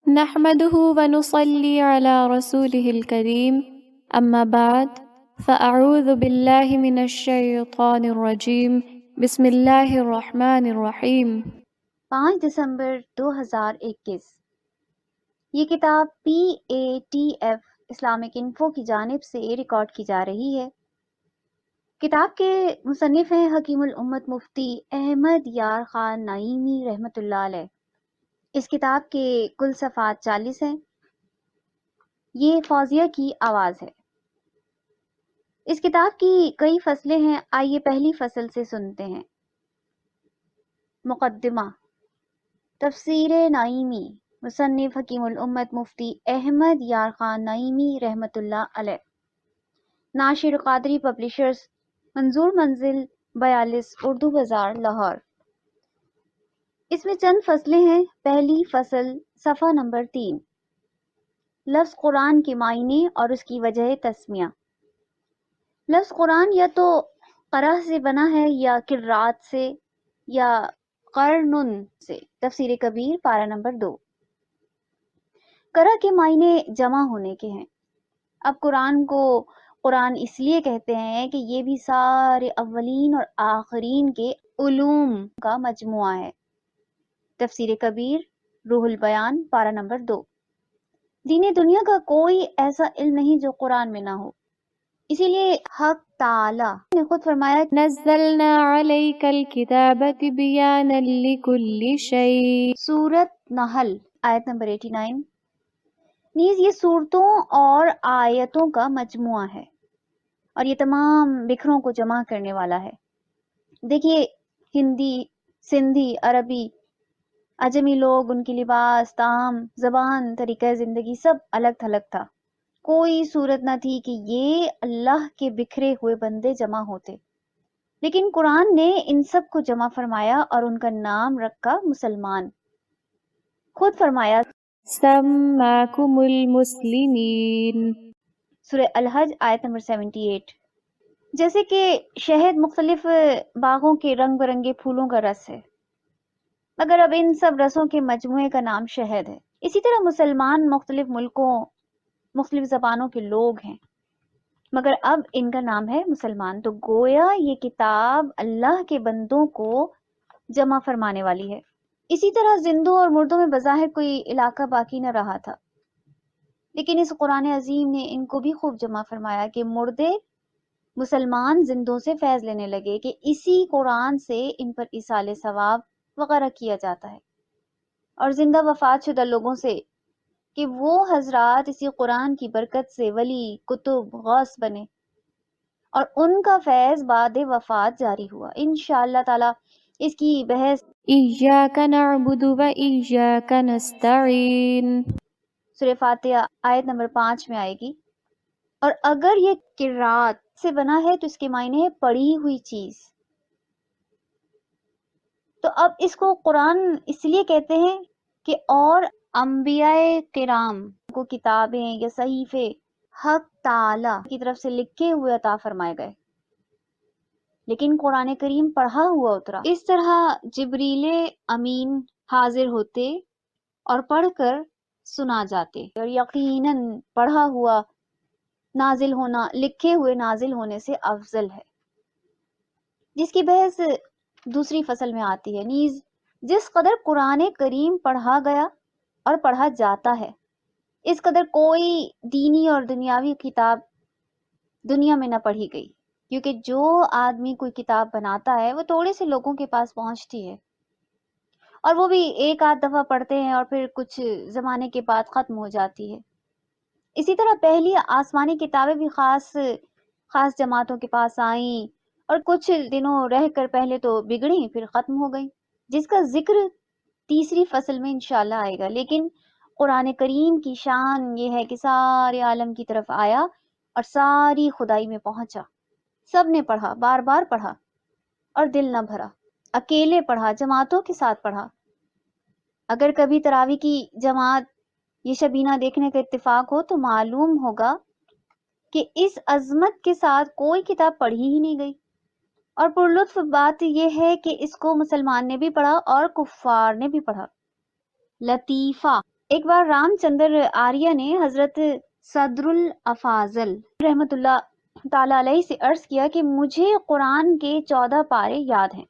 نحمده ونصلي على رسوله الكريم أما بعد فأعوذ بالله من الشيطان الرجيم بسم الله الرحمن الرحيم 5 دسمبر 2021۔ یہ کتاب PATF اسلامک انفو کی جانب سے ریکارڈ کی جا رہی ہے۔ کتاب کے مصنف ہیں حکیم الامت مفتی احمد یار خان نعیمی رحمۃ اللہ علیہ۔ اس کتاب کے کل صفحات 40 ہیں۔ یہ فوزیہ کی آواز ہے۔ اس کتاب کی کئی فصلیں ہیں، آئیے پہلی فصل سے سنتے ہیں۔ مقدمہ۔ تفسیر نعیمی، مصنف حکیم الامت مفتی احمد یار خان نعیمی رحمۃ اللہ علیہ، ناشر قادری پبلشرز، منظور منزل 42 اردو بازار لاہور۔ اس میں چند فصلیں ہیں۔ پہلی فصل صفحہ نمبر 3، لفظ قرآن کے معنی اور اس کی وجہ تسمیہ۔ لفظ قرآن یا تو قرأ سے بنا ہے یا قرات سے یا قرنن سے۔ تفسیر کبیر پارہ نمبر 2۔ قرأ کے معنی جمع ہونے کے ہیں۔ اب قرآن کو قرآن اس لیے کہتے ہیں کہ یہ بھی سارے اولین اور آخرین کے علوم کا مجموعہ ہے۔ تفسیر کبیر روح البیان پارہ نمبر 2۔ دین دنیا کا کوئی ایسا علم نہیں جو قرآن میں نہ ہو، اسی لیے حق تعالی نے خود فرمایا نزلنا عليك الكتاب تبيانا لكل شيء۔ سورت نحل آیت نمبر 89۔ نیز یہ صورتوں اور آیتوں کا مجموعہ ہے اور یہ تمام بکھروں کو جمع کرنے والا ہے۔ دیکھیے، ہندی، سندھی، عربی، عجمی لوگ، ان کی لباس، طعام، زبان، طریقہ زندگی سب الگ تھلگ تھا۔ کوئی صورت نہ تھی کہ یہ اللہ کے بکھرے ہوئے بندے جمع ہوتے، لیکن قرآن نے ان سب کو جمع فرمایا اور ان کا نام رکھا مسلمان۔ خود فرمایا سماكم المسلمين۔ سورہ الحج آیت نمبر 78۔ جیسے کہ شہد مختلف باغوں کے رنگ برنگے پھولوں کا رس ہے، مگر اب ان سب رسوں کے مجموعے کا نام شہد ہے۔ اسی طرح مسلمان مختلف ملکوں، مختلف زبانوں کے لوگ ہیں، مگر اب ان کا نام ہے مسلمان۔ تو گویا یہ کتاب اللہ کے بندوں کو جمع فرمانے والی ہے۔ اسی طرح زندوں اور مردوں میں بظاہر کوئی علاقہ باقی نہ رہا تھا، لیکن اس قرآن عظیم نے ان کو بھی خوب جمع فرمایا کہ مردے مسلمان زندوں سے فیض لینے لگے کہ اسی قرآن سے ان پر ایصال ثواب وغیرہ کیا جاتا ہے، اور زندہ وفات شدہ لوگوں سے کہ وہ حضرات اسی قرآن کی برکت سے ولی، کتب، غوث بنے اور ان کا فیض بعد وفات جاری ہوا۔ انشاءاللہ تعالی اس کی بحث إياك نعبد وإياك نستعين۔ سورہ فاتحہ آیت نمبر 5 میں آئے گی۔ اور اگر یہ قرات سے بنا ہے تو اس کے معنی ہے پڑھی ہوئی چیز۔ تو اب اس کو قرآن اس لیے کہتے ہیں کہ اور انبیاء کرام کو کتابیں یا صحیفے حق تعالی کی طرف سے لکھے ہوئے عطا فرمائے گئے، لیکن قرآن کریم پڑھا ہوا اترا۔ اس طرح جبریل امین حاضر ہوتے اور پڑھ کر سنا جاتے، اور یقیناً پڑھا ہوا نازل ہونا لکھے ہوئے نازل ہونے سے افضل ہے، جس کی بحث دوسری فصل میں آتی ہے۔ نیز جس قدر قرآن کریم پڑھا گیا اور پڑھا جاتا ہے، اس قدر کوئی دینی اور دنیاوی کتاب دنیا میں نہ پڑھی گئی، کیونکہ جو آدمی کوئی کتاب بناتا ہے وہ تھوڑے سے لوگوں کے پاس پہنچتی ہے، اور وہ بھی ایک آدھ دفعہ پڑھتے ہیں اور پھر کچھ زمانے کے بعد ختم ہو جاتی ہے۔ اسی طرح پہلی آسمانی کتابیں بھی خاص جماعتوں کے پاس آئیں اور کچھ دنوں رہ کر پہلے تو بگڑیں پھر ختم ہو گئیں، جس کا ذکر تیسری فصل میں انشاءاللہ آئے گا۔ لیکن قرآن کریم کی شان یہ ہے کہ سارے عالم کی طرف آیا اور ساری خدائی میں پہنچا۔ سب نے پڑھا، بار بار پڑھا اور دل نہ بھرا، اکیلے پڑھا، جماعتوں کے ساتھ پڑھا۔ اگر کبھی تراویح کی جماعت یہ شبینہ دیکھنے کا اتفاق ہو تو معلوم ہوگا کہ اس عظمت کے ساتھ کوئی کتاب پڑھی ہی نہیں گئی، اور پرلطف بات یہ ہے کہ اس کو مسلمان نے بھی پڑھا اور کفار نے بھی پڑھا۔ لطیفہ، ایک بار رام چندر آریہ نے حضرت صدر الافاضل رحمت اللہ تعالی علیہ سے عرض کیا کہ مجھے قرآن کے 14 پارے یاد ہیں،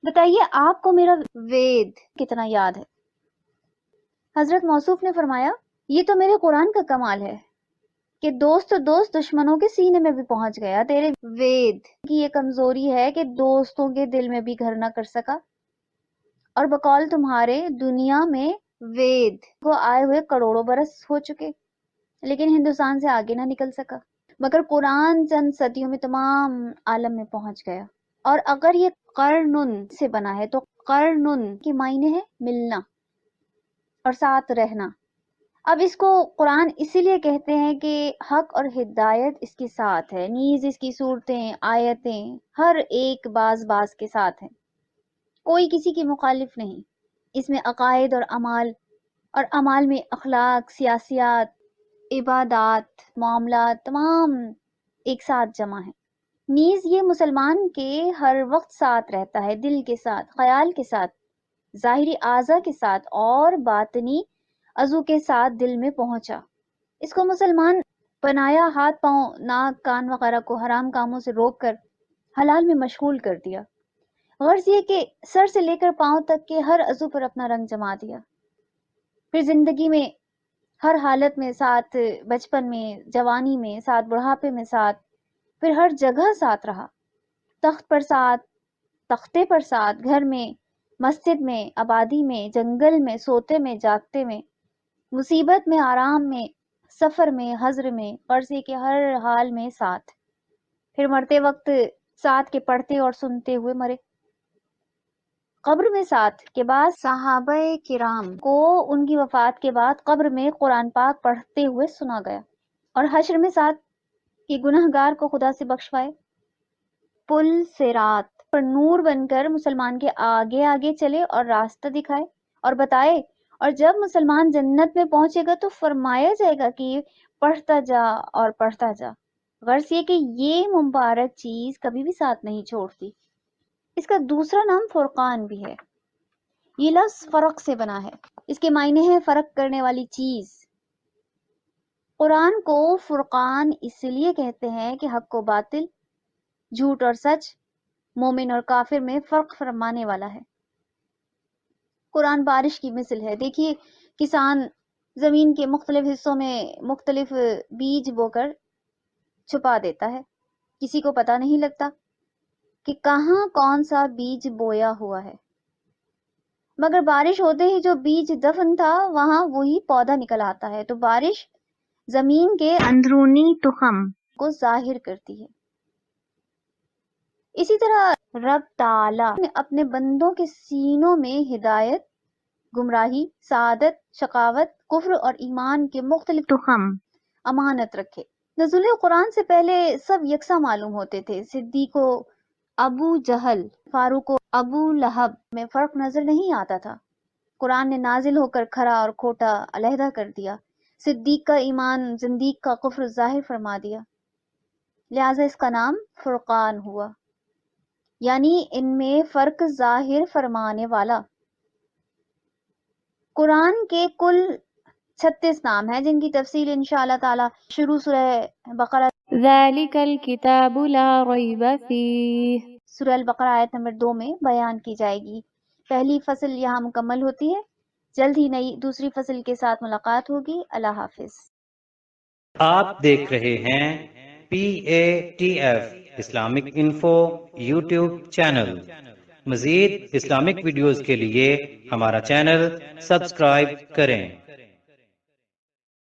بتائیے آپ کو میرا وید کتنا یاد ہے؟ حضرت موصوف نے فرمایا یہ تو میرے قرآن کا کمال ہے کہ دوست دشمنوں کے سینے میں بھی پہنچ گیا، تیرے وید کی یہ کمزوری ہے کہ دوستوں کے دل میں بھی گھر نہ کر سکا، اور بقول تمہارے دنیا میں وید کو آئے ہوئے کروڑوں برس ہو چکے لیکن ہندوستان سے آگے نہ نکل سکا، مگر قرآن چند صدیوں میں تمام عالم میں پہنچ گیا۔ اور اگر یہ قرنن سے بنا ہے تو قرنن کی معنی ہے ملنا اور ساتھ رہنا۔ اب اس کو قرآن اسی لیے کہتے ہیں کہ حق اور ہدایت اس کے ساتھ ہے، نیز اس کی صورتیں آیتیں ہر ایک باز کے ساتھ ہیں، کوئی کسی کی مخالف نہیں۔ اس میں عقائد اور اعمال میں اخلاق، سیاسیات، عبادات، معاملات تمام ایک ساتھ جمع ہیں۔ نیز یہ مسلمان کے ہر وقت ساتھ رہتا ہے، دل کے ساتھ، خیال کے ساتھ، ظاہری اعضاء کے ساتھ اور باطنی عضو کے ساتھ دل میں پہنچا۔ اس کو مسلمان بنایا، ہاتھ پاؤں، ناک، کان وغیرہ کو حرام کاموں سے روک کر حلال میں مشغول کر دیا۔ غرض یہ کہ سر سے لے کر پاؤں تک کے ہر عضو پر اپنا رنگ جما دیا۔ پھر زندگی میں ہر حالت میں ساتھ، بچپن میں، جوانی میں ساتھ، بڑھاپے میں ساتھ، پھر ہر جگہ ساتھ رہا، تخت پر ساتھ، تختے پر ساتھ، گھر میں، مسجد میں، آبادی میں، جنگل میں، سوتے میں، جاگتے میں، مصیبت میں، آرام میں، سفر میں، حضر میں، قرضے کے ہر حال میں ساتھ، پھر مرتے وقت ساتھ کے پڑھتے اور سنتے ہوئے مرے۔ قبر میں ساتھ کے بعد صحابہ کرام کو ان کی وفات کے بعد قبر میں قرآن پاک پڑھتے ہوئے سنا گیا، اور حشر میں ساتھ کہ گنہگار کو خدا سے بخشوائے۔ پل صراط پر نور بن کر مسلمان کے آگے آگے چلے اور راستہ دکھائے اور بتائے، اور جب مسلمان جنت میں پہنچے گا تو فرمایا جائے گا کہ پڑھتا جا اور پڑھتا جا۔ غرض یہ کہ یہ مبارک چیز کبھی بھی ساتھ نہیں چھوڑتی۔ اس کا دوسرا نام فرقان بھی ہے۔ یہ لفظ فرق سے بنا ہے، اس کے معنی ہے فرق کرنے والی چیز۔ قرآن کو فرقان اس لیے کہتے ہیں کہ حق و باطل، جھوٹ اور سچ، مومن اور کافر میں فرق فرمانے والا ہے۔ قرآن بارش کی مثل ہے۔ دیکھیے کسان زمین کے مختلف حصوں میں مختلف بیج بو کر چھپا دیتا ہے، کسی کو پتہ نہیں لگتا کہ کہاں کون سا بیج بویا ہوا ہے، مگر بارش ہوتے ہی جو بیج دفن تھا وہاں وہی پودا نکل آتا ہے۔ تو بارش زمین کے اندرونی تخم کو ظاہر کرتی ہے۔ اسی طرح رب تعالیٰ نے اپنے بندوں کے سینوں میں ہدایت، گمراہی، سعادت، شقاوت، کفر اور ایمان کے مختلف تخم امانت رکھے۔ نزول قرآن سے پہلے سب یکساں معلوم ہوتے تھے۔ صدیق کو ابو جہل، فاروق کو ابو لہب میں فرق نظر نہیں آتا تھا۔ قرآن نے نازل ہو کر کھرا اور کھوٹا علیحدہ کر دیا، صدیق کا ایمان، زندیق کا کفر ظاہر فرما دیا، لہٰذا اس کا نام فرقان ہوا، یعنی ان میں فرق ظاہر فرمانے والا۔ قرآن کے کل 36 نام ہیں جن کی تفصیل انشاءاللہ تعالی شروع سورہ بقرہ ذَلِكَ الْكِتَابُ لَا رَيْبَ فِيهِ سورہ البقرہ آیت نمبر 2 میں بیان کی جائے گی۔ پہلی فصل یہاں مکمل ہوتی ہے، جلد ہی نئی دوسری فصل کے ساتھ ملاقات ہوگی۔ اللہ حافظ۔ آپ دیکھ رہے ہیں PATF Islamic info YouTube channel. مزید اسلامک ویڈیوز کے لیے ہمارا چینل سبسکرائب کریں۔